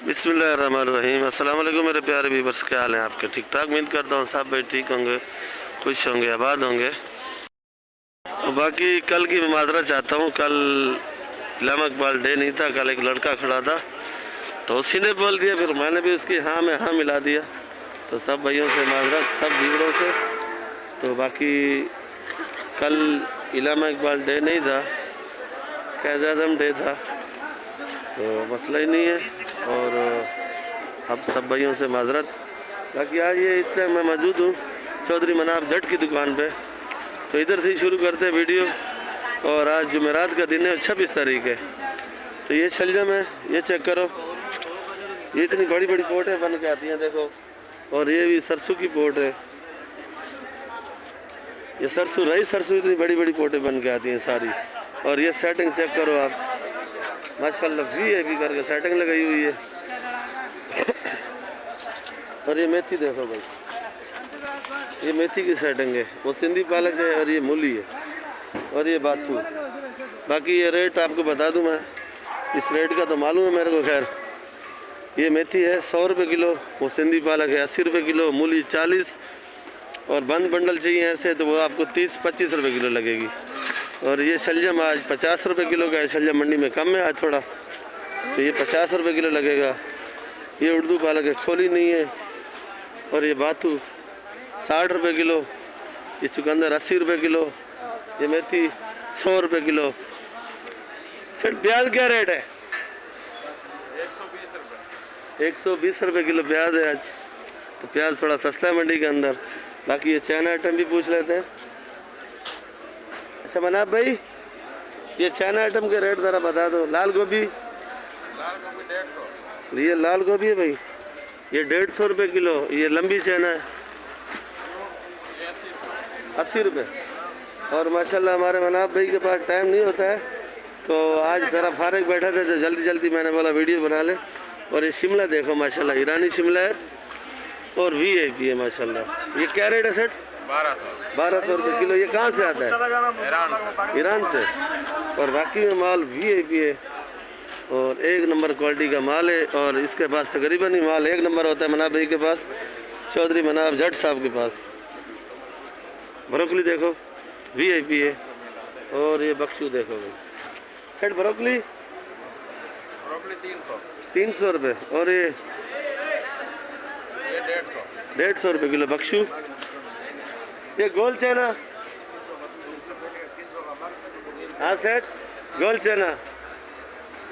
बिस्मिल्लाहिर्रहमानिर्रहीम। अस्सलाम वालेकुम मेरे प्यारे व्यूअर्स, क्या हाल है आपके? ठीक ठाक, उम्मीद करता हूँ सब भाई ठीक होंगे, खुश होंगे, आबाद होंगे। और बाकी कल की मैं माजरा चाहता हूँ, कल इलामा इकबाल डे नहीं था, कल एक लड़का खड़ा था तो उसी ने बोल दिया, फिर मैंने भी उसकी हाँ में हाँ मिला दिया। तो सब भाइयों से माजरा, सब व्यूअरों से। तो बाकी कल इलामा इकबाल डे नहीं था, क़ायद-ए-आज़म डे था, तो मसला ही नहीं है। और अब सब भाइयों से माजरत। बाकी आज ये इस टाइम मैं मौजूद हूँ चौधरी मनाफ जट की दुकान पे, तो इधर से ही शुरू करते हैं वीडियो। और आज जुमेरात का दिन है, 26 तारीख है। तो ये शलजम है, ये चेक करो, ये इतनी बड़ी बड़ी पोटें बन के आती हैं देखो। और ये भी सरसों की पोट है, ये सरसों रही सरसों, इतनी बड़ी बड़ी पोटें बन के आती हैं सारी। और ये सेटिंग चेक करो आप, माशाल्लाह वीआईपी करके सेटिंग लगाई हुई है। और ये मेथी देखो भाई, ये मेथी की सेटिंग है, वो सिंधी पालक है और ये मूली है और ये बाथू। बाकी ये रेट आपको बता दूं मैं, इस रेट का तो मालूम है मेरे को। खैर ये मेथी है 100 रुपये किलो, वो सिंधी पालक है 80 रुपये किलो, मूली 40, और बंद बंडल चाहिए ऐसे तो वो आपको 30-25 रुपये किलो लगेगी। और ये शलजम आज 50 रुपये किलो का है, शलजम मंडी में कम है आज थोड़ा, तो ये 50 रुपये किलो लगेगा। ये उर्दू पालक है, खोली नहीं है। और ये बाथू 60 रुपये किलो, ये चुकंदर 80 रुपये किलो, ये मेथी 100 रुपये किलो। सर प्याज क्या रेट है? 120 रुपये किलो प्याज है आज, तो प्याज थोड़ा सस्ता है मंडी के अंदर। बाकी ये चाइना आइटम भी पूछ लेते हैं। अच्छा मनाफ भाई, ये चाइना आइटम के रेट ज़रा बता दो। लाल गोभी 150, ये लाल गोभी है भाई, ये 150 रुपये किलो। ये लंबी चाइना है 80 रुपये। और माशाल्लाह हमारे मनाफ भाई के पास टाइम नहीं होता है, तो आज ज़रा फारिग बैठा थे तो जल्दी जल्दी मैंने बोला वीडियो बना ले। और ये शिमला देखो माशाल्लाह, ईरानी शिमला है और वीआईपी है माशाल्लाह। ये क्या रेट है सेट? 1200 रुपये किलो। ये कहाँ से आता है? ईरान से। और बाकी में माल वीआईपी है और एक नंबर क्वालिटी का माल है। और इसके पास तकरीबन ही माल एक नंबर होता है मनाफ भाई के पास, चौधरी मनाफ जट साहब के पास। ब्रोकली देखो वीआईपी है। और ये बख्शू देखो भाई सेट, ब्रोकली 300 रुपये। और ये 150 रुपये किलो बख्शू। ये गोल चना, हाँ सेठ, गोल चना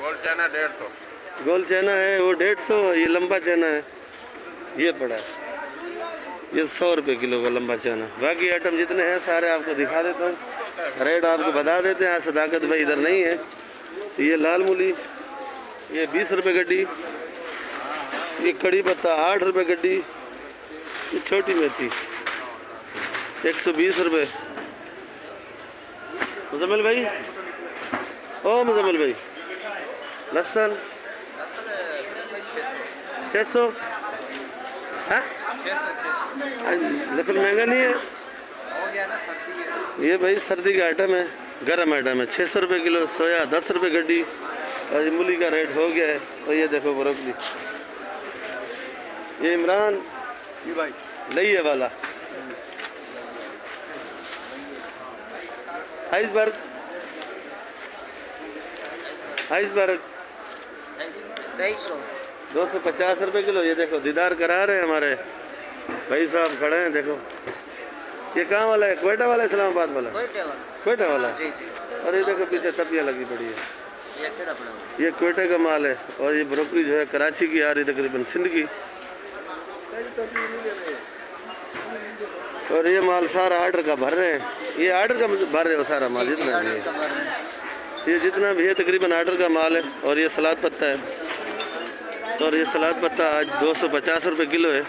150। गोल चना है वो 150। ये लंबा चना है, ये पड़ा है, ये 100 रुपये किलो का लंबा चना। बाकी आइटम जितने हैं सारे आपको दिखा देता हूँ, रेट आपको बता देते हैं। सदाकत भाई इधर नहीं है। ये लाल मूली, ये 20 रुपये गड्डी। ये कड़ी पत्ता 8 रुपये गड्डी। ये छोटी मेथी 120 रुपये। मुजम्मिल भाई, ओ मुजम्मिल भाई, लहसुन 600। हाँ लहसुन महंगा नहीं है, ये भाई सर्दी का आइटम है, गर्म आइटम है। 600 रुपये किलो। सोया 10 रुपये गड्डी। और ये मूली का रेट हो गया है। और ये देखो ब्रोकली, ये इमरान भाई लइए वाला आइसबर्ग 250 रुपये किलो। ये देखो दीदार करा रहे हैं हमारे भाई साहब, खड़े हैं देखो। ये कहाँ वाला है? क्वेटा वाला, इस्लामाबाद वाला? क्वेटा वाला जी जी। और ये देखो पीछे तपियाँ लगी पड़ी है, ये क्वेटे का माल है। और ये ब्रोकली जो है कराची की आ रही, तकरीबन सिंध की। और ये माल सारा आर्डर का भर रहे हैं, ये आर्डर का भर रहे हो सारा माल जितना भी है, ये जितना भी है तकरीबन आर्डर का माल है। और ये सलाद पत्ता है, और ये सलाद पत्ता आज 250 रुपये किलो है,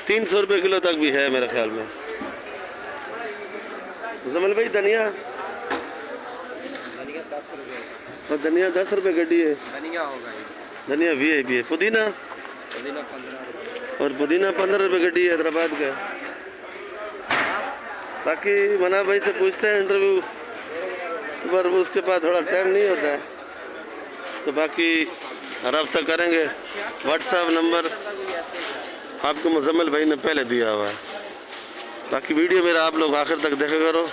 300 रुपये किलो तक भी है मेरे ख्याल में। जमल भाई धनिया, और धनिया 10 रुपये गड्डी है। धनिया वीआईपी है। पुदीना 15, और पुदीना 15 रुपये गड्डी है, हैदराबाद का। बाकी मनाफ भाई से पूछते हैं इंटरव्यू, पर उसके पास थोड़ा टाइम नहीं होता है। तो बाकी रब्ता करेंगे। व्हाट्सएप नंबर आपको मुजम्मिल भाई ने पहले दिया हुआ है। बाकी वीडियो मेरा आप लोग आखिर तक देखा करो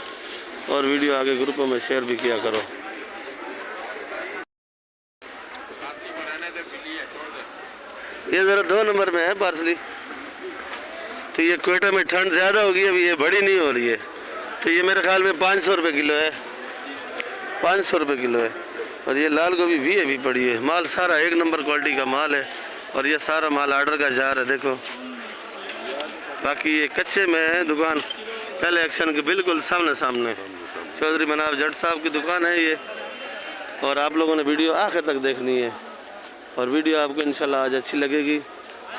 और वीडियो आगे ग्रुपों में शेयर भी किया करो। ये ज़रा 2 नंबर में है पार्सली। तो ये क्वेटा में ठंड ज़्यादा होगी, अभी ये बड़ी नहीं हो रही है। तो ये मेरे ख्याल में 500 रुपये किलो है, 500 रुपये किलो है। और ये लाल गोभी भी अभी पड़ी है। माल सारा 1 नंबर क्वालिटी का माल है और ये सारा माल आर्डर का जा रहा है, देखो। बाकी ये कच्चे में है दुकान, पहले एक्शन के बिल्कुल सामने सामने चौधरी मनाफ जट साहब की दुकान है ये। और आप लोगों ने वीडियो आखिर तक देखनी है और वीडियो आपको इंशाल्लाह आज अच्छी लगेगी।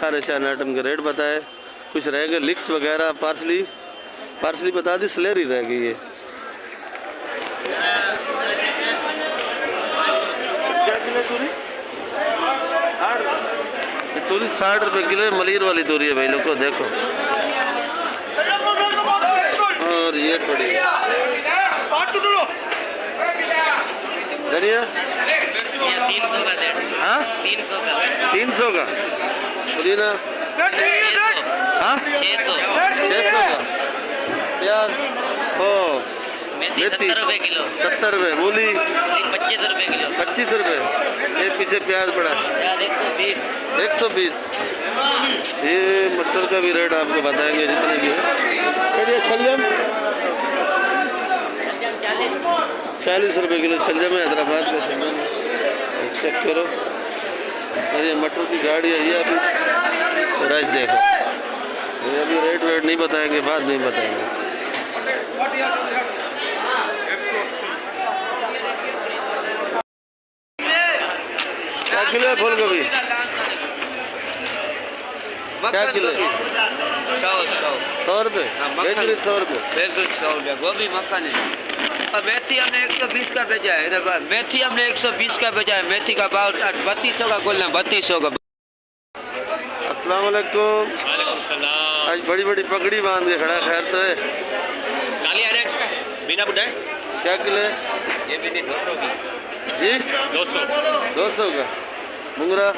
सारे 4 आइटम के रेट बताए, कुछ रह गए लिक्स वगैरह। पार्सली बता दी, सलेरी रह गई है। तूरी 60 रुपये किलो है, मलीर वाली तूरी है भाई लोग को, देखो। और ये पड़ी धनिया 300 का दे। हाँ 300 का पुदीना, हाँ 600 का। प्याज हो मेथी 70 रुपये किलो। 70 रुपये। मूली 25 रुपये किलो। 25 रुपये। ये पीछे प्याज पड़ा 120। ये मटर का भी रेट आपको बताएंगे जितने भी है। फिर ये शलजम 40 रुपये किलो शलजम है, हैदराबाद का शलजम है, चेक करो। और ये मटर की गाड़ी है, ये अभी रश देखो। ये अभी रेट नहीं बताएंगे, बाद नहीं बताएंगे। क्या किलो है फूल गोभी? क्या किलो? 100 रुपये। 100 रुपये। 100 रुपये गोभी मक्खन है। मेथी हमने 120 का बेचा है। इधर मेथी हमने 120 का बेचा है। मेथी का भाव 3200 का कुल 3200 का। अस्सलाम वालेकुम। आज बड़ी बड़ी पगड़ी बांध के खड़ा, खैर तो है। काली अरे बिना बुढ़ा क्या किलो है? ये भी 200 की जी 200 का। मुंगरा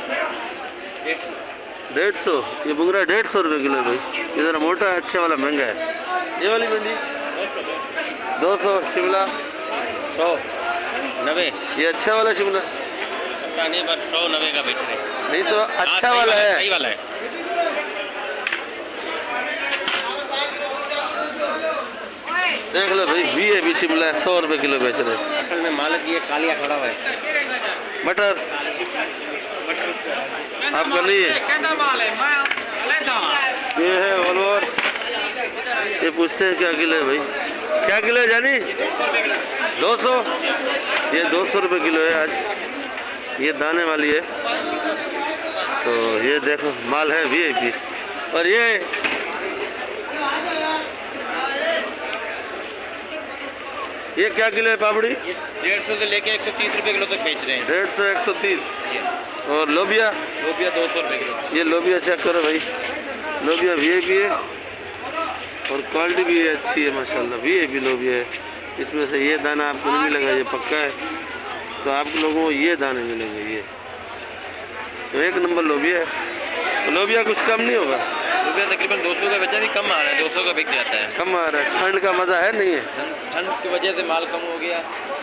150। ये मुंगरा 150 रुपये किलो है भाई। ये ज़रा मोटा है, अच्छा वाला महंगा है। ये वाली भिंडी 200। शिमला 190। ये अच्छा वाला शिमला नहीं, बस 190 का बेच रहे। नहीं तो अच्छा वाला है, सही वाला है। देख लो भाई, भी शिमला 100 रुपये किलो बेच रहे। असल में मालिक ये कालिया खड़ा हुआ है। मटर आपका नहीं है? ये है ऑलवर। ये पूछते हैं क्या किलो है भाई? क्या किलो है जानी? 200। ये 200 रुपये किलो है आज। ये दाने वाली है। तो ये देखो माल है VIP। और ये क्या किलो है पापड़ी? 150 से लेके 130 रुपये किलो तक बेच रहे हैं। 150 130। और लोबिया 200 रुपये किलो। ये लोबिया चेक करो भाई, लोबिया VIP है और क्वालिटी भी अच्छी है माशाल्लाह। VIP लोबिया है। इसमें से ये दाना आपको नहीं मिलेगा, ये पक्का है। तो आप लोगों को ये दाने मिलेंगे। ये तो 1 नंबर लोबिया है। लोबिया कुछ कम नहीं होगा। लोबिया तकरीबन 200 का बेचा भी कम आ रहा है, 200 का बिक जाता है। कम आ रहा है, ठंड का मज़ा है नहीं है? ठंड की वजह से माल कम हो गया,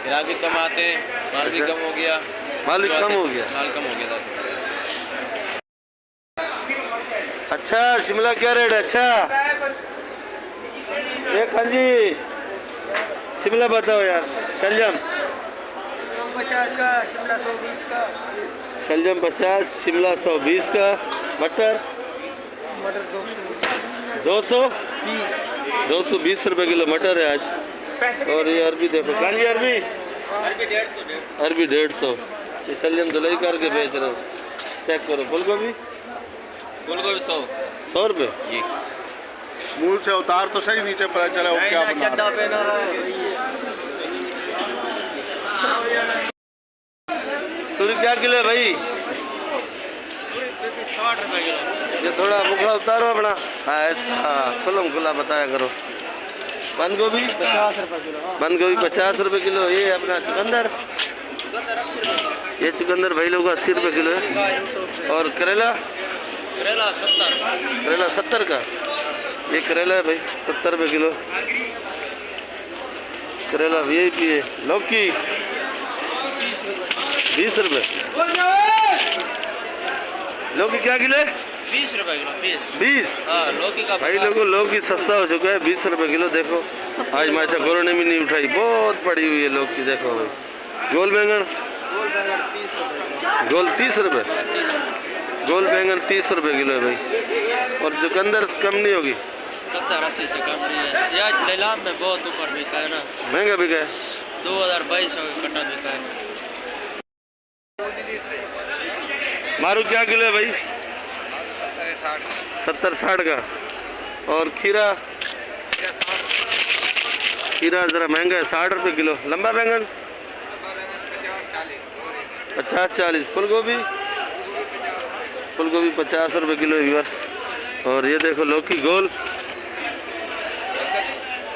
ग्राहक भी कम आते हैं, माल भी कम हो गया। माल भी कम हो गया। माल कम हो गया था। अच्छा शिमला क्या रेट है? अच्छा एक हाँ जी शिमला बताओ यार। शलजम 50 का, शिमला 120 का। शलजम 50, शिमला 120 का। मटर 220 रुपये किलो मटर है आज। और ये अरबी देखो, काली अरबी 150। ये शलजम धुलाई करके बेच रहे हो, चेक करो। फूल गोभी 100 रुपये जी। मुंह से उतार तो सही, नीचे पता चला वो क्या बना रहा है। तूरी क्या किलो है भाई? 60 रुपये किलो। ये थोड़ा बुखड़ा उतारो अपना। हाँ ऐसा खुला बताया करो। बंद गोभी 50 रुपये किलो। बंद गोभी 50 रुपये किलो। ये अपना चुकंदर ये चुकंदर भाई लोग 80 रुपये किलो है। और करेला करेला 70। करेला 70 का, ये करेला है भाई 70 रुपये किलो। करेला VIP है। लौकी 20 रुपये। लौकी क्या किलो है? 20 रुपए किलो। 20। हाँ, लौकी का भाई लोगों लौकी सस्ता हो चुका है, 20 रुपये किलो। देखो आज माशा गोरों ने भी नहीं उठाई, बहुत पड़ी हुई है लौकी। देखो भाई गोल बैंगन, गोल 30 रुपये। गोल बैंगन 30 रुपये किलो है भाई। और चुकंदर कम नहीं होगी, 70-80 से कम नहीं है। यार नीलाम में बहुत ऊपर बिका है ना, महंगा बिका है। 2200 का कट्टा बिका है। मारू क्या किलो है भाई? 70-60 का। और खीरा, खीरा ज़रा महंगा है, 60 रुपये किलो। लंबा बैंगन 50-40। फूल गोभी, फूल गोभी 50 रुपये किलो है व्यूअर्स। और ये देखो लौकी गोल,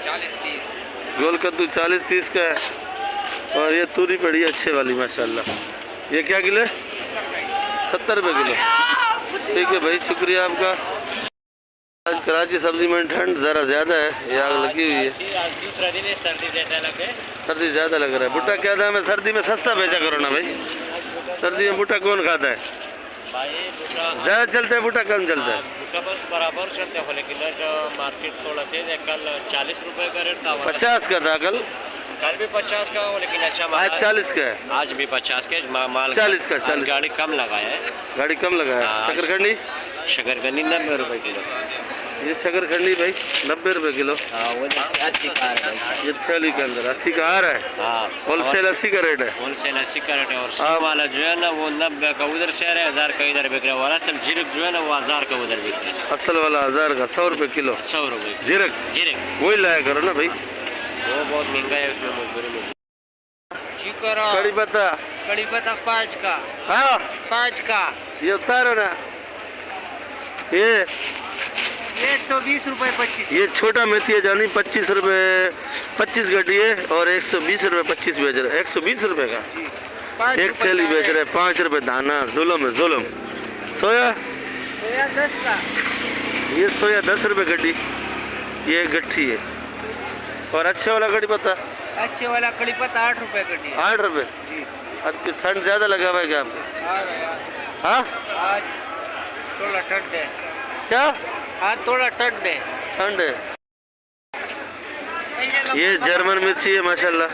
40-30। गोल कद्दू 40-30 का है। और ये तूरी पड़ी है अच्छे वाली माशाल्लाह। ये क्या किलो है? 70 रुपये किलो। ठीक है भाई, शुक्रिया आपका। आज कराची सब्जी में ठंड ज़रा ज़्यादा है, ये आग लगी हुई है। दूसरा दिन है, सर्दी ज़्यादा लगे। सर्दी ज़्यादा लग रहा है। भुट्टा क्या दाम है? सर्दी में सस्ता बेचा करो ना भाई, सर्दी में भुट्टा कौन खाता है? ज़्यादा चलता है भुट्टा, कम चलता है? भुट्टा बस बराबर चलते हैं, लेकिन जो मार्केट थोड़ा तेज है। कल 40 रुपए का रेट था। 50 का था कल भी 50 का हो, लेकिन अच्छा माल आज 40 का है। आज भी 50 के माल 40 का, 40 गाड़ी कम लगाया है। गाड़ी कम लगाया। हाँ। शकरखंडी, शकरकंदी 90 रुपए किलो। ये शकरखंडी भाई 90 रुपये किलो। हाँ, वो 80 का है। ये थैली के अंदर 80 का आ रहा है। हाँ, होलसेल 80 का रेट है। होलसेल 80 का रेट है। और सी वाला जो है ना वो 90 का उधर से आ रहा है, 1000 का इधर बिक रहा है। और असल जीरक जो है ना वो 1000 का उधर बिक रहा है। असल वाला 1000 का, 100 रुपये किलो 100 रुपए जीरक। जीरक वही लाया करो ना भाई, वो बहुत महंगा है, उसमें मजबूरी में। कड़ी पत्ता, कड़ी पत्ता 5 का। हाँ 5 का ये उतारो ना। ये 120 रुपए 25। ये छोटा मेथी है जानी 25 रुपये 25 गड्डी है। और 120 रुपये 25 बेच रहे हैं। 120 रुपये का एक थैली बेच रहे हैं। 5 रुपये दाना। जुल्म है जुल्म। सोया, सोया 10 का। ये सोया 10 रुपये गड्डी, ये गट्ठी है। और अच्छे वाला कड़ी पत्ता, अच्छे वाला कड़ी पत्ता 8 रुपए गड्डी है। 8 रुपये। जी। आज की ठंड ज़्यादा लगा हुआ है क्या आपको? हाँ आज थोड़ा ठंड है। क्या आज थोड़ा ठंड है। ठंड है। ये जर्मन मिर्ची है माशाल्लाह।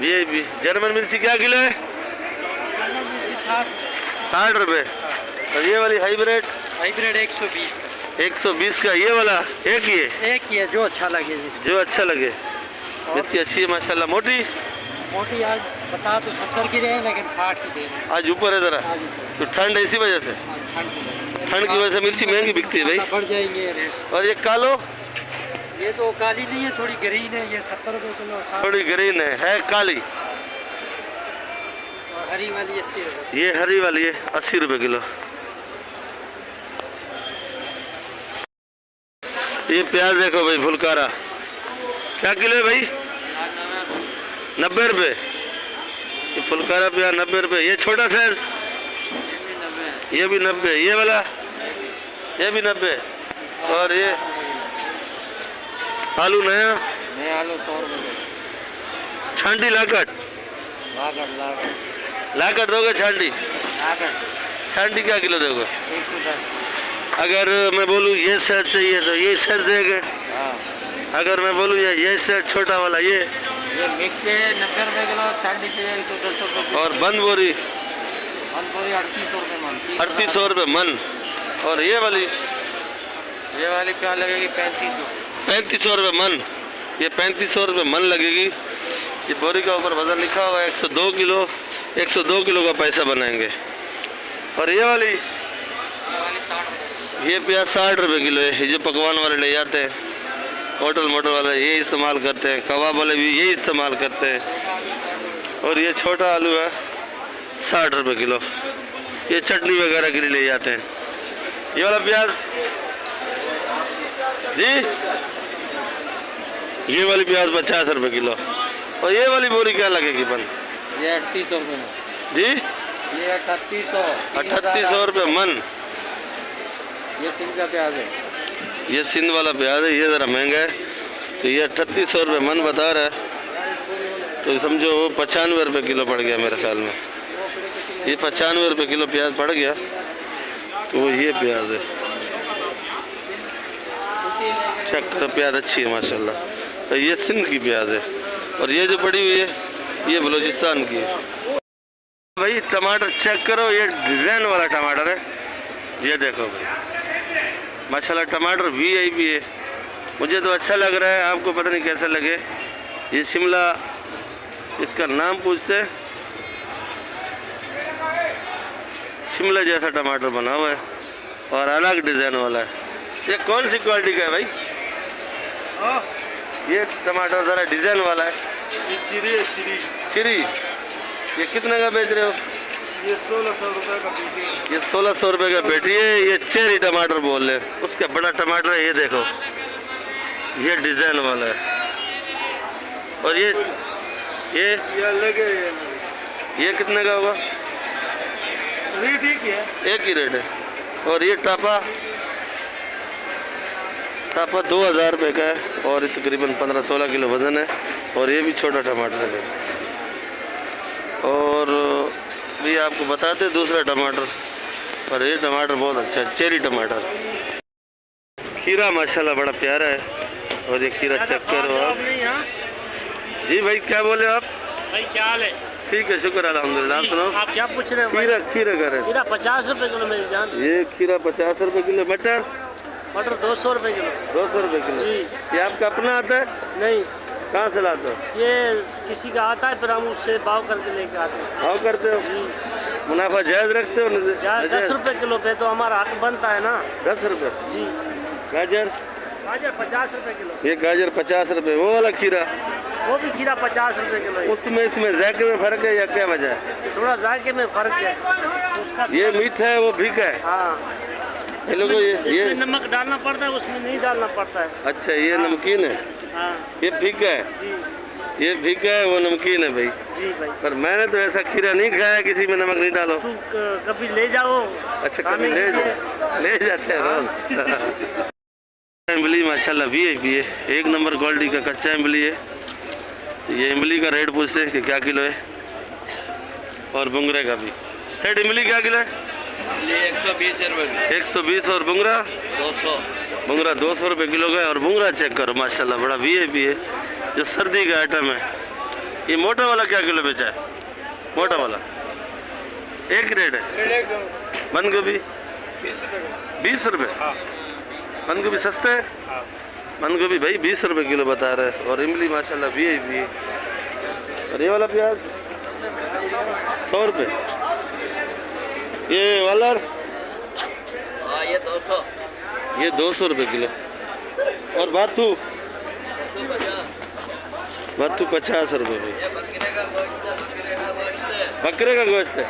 ये भी जर्मन मिर्ची क्या किलो है? 60 रुपये। और ये वाली हाइब्रिड 120 का। 120 का। ये वाला एक ही है? एक ही है, जो अच्छा लगे जिसको। जो अच्छा लगे। मिर्ची अच्छी है माशाल्लाह। मोटी मोटी आज बता तो 70 की रहे, लेकिन 60 की दे रहे। आज ऊपर है ज़रा, तो ठंड है इसी वजह से। ठंड की वजह से मिर्ची महंगी बिकती है भाई। बढ़ जाएंगे रेट। और ये कालो, ये तो काली नहीं है, थोड़ी ग्रीन है। ये 70 रुपये किलो। थोड़ी ग्रीन है काली। और हरी वाली 80 रुपये। ये हरी वाली है 80 रुपये किलो। ये प्याज देखो भाई फुलकारा, क्या किलो है भाई? 90 रुपये। ये फुलकारा प्याज 90 रुपये। ये छोटा साइज, ये भी 90। ये वाला ये भी 90। और ये आलू नया, नया आलू 100 रुपये। छांटी लाकट, लाकट दोगे? छांटी छांटी क्या किलो दोगे? 110। अगर मैं बोलूँ ये सेट चाहिए तो ये सेट देंगे। अगर मैं बोलूँ ये सेट छोटा वाला ये मिक्स है 90 रुपये किलो। छांटी चाहिए तो 200 रुपये। और बंद बोरी 3800 रुपये मन। 3800 रुपये मन। और ये वाली क्या लगेगी? 3500। 3500 रुपये मन। ये 3500 रुपये मन लगेगी। ये बोरी का ऊपर वजन लिखा हुआ है 102 किलो। 102 किलो का पैसा बनाएंगे। और ये वाली 60 रुपये। ये प्याज 60 रुपये किलो है। ये जो पकवान वाले ले जाते हैं, होटल मोटल वाले ये इस्तेमाल करते हैं, कबाब वाले भी यही इस्तेमाल करते हैं। और ये छोटा आलू है 60 रुपये किलो। ये चटनी वगैरह के लिए ले जाते हैं। ये वाला प्याज जी, ये वाली प्याज 50 रुपये किलो। और ये वाली बोरी क्या लगेगी बंद? ये 3800 रुपये में। जी ये 3800 3800 रुपये मन। ये सिंध का प्याज है। ये सिंध वाला प्याज है, ये ज़रा महंगा है, तो ये 3800 रुपये मन बता रहा है। तो समझो 95 रुपये किलो पड़ गया मेरे ख्याल में। ये 95 रुपये किलो प्याज पड़ गया, तो ये प्याज है। चेक करो, प्याज अच्छी है माशाल्लाह। तो ये सिंध की प्याज है, और ये जो पड़ी हुई है ये बलूचिस्तान की है। भाई टमाटर चेक करो, ये डिज़ाइन वाला टमाटर है, ये देखो भाई माशाल्लाह। टमाटर VIP है, मुझे तो अच्छा लग रहा है, आपको पता नहीं कैसा लगे। ये शिमला, इसका नाम पूछते हैं, शिमला जैसा टमाटर बना हुआ है और अलग डिज़ाइन वाला है। ये कौन सी क्वालिटी का है भाई? ये टमाटर ज़रा डिज़ाइन वाला है। ये चिरी है, चिरी। चिरी, ये कितने का बेच रहे हो? ये 1600 रुपये का पेटी है। ये 1600 रुपये का पेटी है। ये चेरी टमाटर बोल रहे हैं, उसका बड़ा टमाटर है, ये देखो, ये डिज़ाइन वाला है। और ये अलग है, ये कितने का होगा? रेट एक ही है, एक ही रेट है। और ये टापा 2000 रुपये का है, और तकरीबन 15-16 किलो वज़न है। और ये भी छोटा टमाटर है। और भी आपको बताते दूसरा टमाटर, और ये टमाटर बहुत अच्छा है, चेरी टमाटर। खीरा माशाल्लाह बड़ा प्यारा है, और ये खीरा चेक करो आप। जी भाई क्या बोले आप? भाई क्या हाल है? ठीक है, शुक्र अल्हम्दुलिल्लाह। आप सुनो, आप क्या पूछ रहे हो? खीरा का रेट? खीरा 50 रुपए किलो मेरी जान। ये खीरा 50 रुपये किलो। मटर? मटर 200 रुपए किलो। 200 रुपये किलो जी। ये आपका अपना आता है? नहीं, कहाँ से लाते हो? ये किसी का आता है, फिर हम उससे भाव करके लेके आते हैं। भाव करते हो? जी। मुनाफा जायज़ रखते हो? 10 रुपए किलो पे तो हमारा हक बनता है ना। 10 रुपये? जी। गाजर? गाजर 50 रुपए किलो। ये गाजर 50 रुपये। वो वाला खीरा? वो भी खीरा 50 रुपए किलो है। उसमें इसमें जायके में फ़र्क है या क्या वजह है? थोड़ा जायके में फर्क है उसका। ये मीठा है, वो फीका है। हाँ, ये लोगों ये इसमें नमक डालना पड़ता है, उसमें नहीं डालना पड़ता है। अच्छा, ये नमकीन है। हाँ ये फीका है। जी। ये फीका है, वो नमकीन है भाई। जी भाई। पर मैंने तो ऐसा खीरा नहीं खाया किसी में नमक नहीं डालो। तू कभी ले जाओ। अच्छा, कभी ले जाते हैं रोज। इमली माशाल्लाह VIP है, एक नंबर क्वालिटी का कच्चा इमली है। तो ये इमली का रेट पूछते हैं कि क्या किलो है, और बुंगरे का भी। सेठ इमली क्या किलो है? ये 120 रुपये। 120। और बुंगरा? 200। बुंगरा 200 रुपये किलो का है। और बुंगरा चेक करो माशाल्लाह बड़ा VIP है, जो सर्दी का आइटम है। ये मोटा वाला क्या किलो बेचा है? मोटा वाला एक रेट है। बंद गोभी 20 रुपये। बंद गोभी सस्ता है। बंद गोभी भाई 20 रुपये किलो बता रहे हैं। और इमली माशाल्लाह VIP है। और ये वाला प्याज 100 रुपये। ये वाला हाँ, ये 200। ये 200 रुपये किलो। और बाथू? बाथू 50 रुपये भाई। ये बकरे का गोश्त है, बकरे का गोश्त है। बकरे का गोश्त है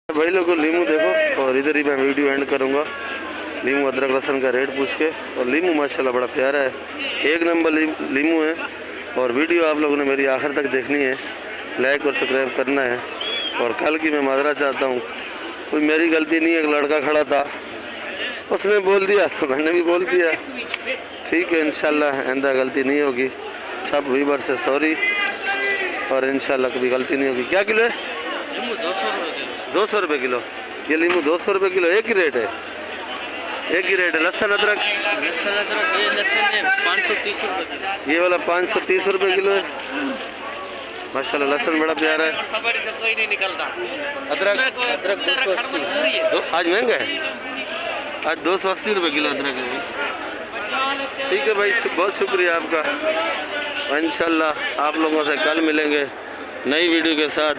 भाई। लोगों लीमू देखो, और इधर ही मैं वीडियो एंड करूँगा। लीमू अदरक लहसुन का रेट पूछ के। और लीमू माशाल्लाह बड़ा प्यारा है, एक नंबर लीमू है। और वीडियो आप लोगों ने मेरी आखिर तक देखनी है, लाइक और सब्सक्राइब करना है। और कल की मैं माजरा चाहता हूँ, कोई मेरी गलती नहीं है, एक लड़का खड़ा था उसने बोल दिया तो मैंने भी बोल दिया। ठीक है, इंशाल्लाह आइंदा गलती नहीं होगी। सब व्यूअर से सॉरी, और इंशाल्लाह कभी गलती नहीं होगी। क्या किलो है? 200 रुपये। 200 रुपये किलो। ये लीमू 200 रुपये किलो। एक ही रेट है, एक ही रेट है। लहसुन अदरक? लहसुन अदरक ये लहसुन है 530 रुपये किलो। ये वाला 530 रुपये किलो है। माशाल्लाह लहसुन बड़ा प्यारा है। कोई नहीं निकलता। अदरक? अदरक 280। आज महंगा है, आज 280 रुपये किलो अदरक है। ठीक है भाई, बहुत शुक्रिया आपका। इंशाल्लाह आप लोगों से कल मिलेंगे नई वीडियो के साथ।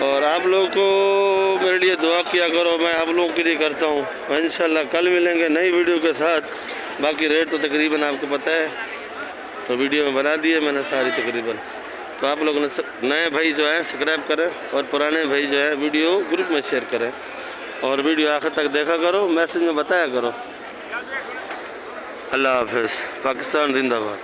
और आप लोगों को मेरे लिए दुआ किया करो, मैं आप लोगों के लिए करता हूँ। इंशाल्लाह कल मिलेंगे नई वीडियो के साथ। बाकी रेट तो तकरीबन आपको पता है, तो वीडियो में बना दिए मैंने सारी तकरीबन। तो आप लोगों ने नए भाई जो है सब्सक्राइब करें, और पुराने भाई जो है वीडियो ग्रुप में शेयर करें। और वीडियो आखिर तक देखा करो, मैसेज में बताया करो। अल्लाह हाफ़िज़। पाकिस्तान जिंदाबाद।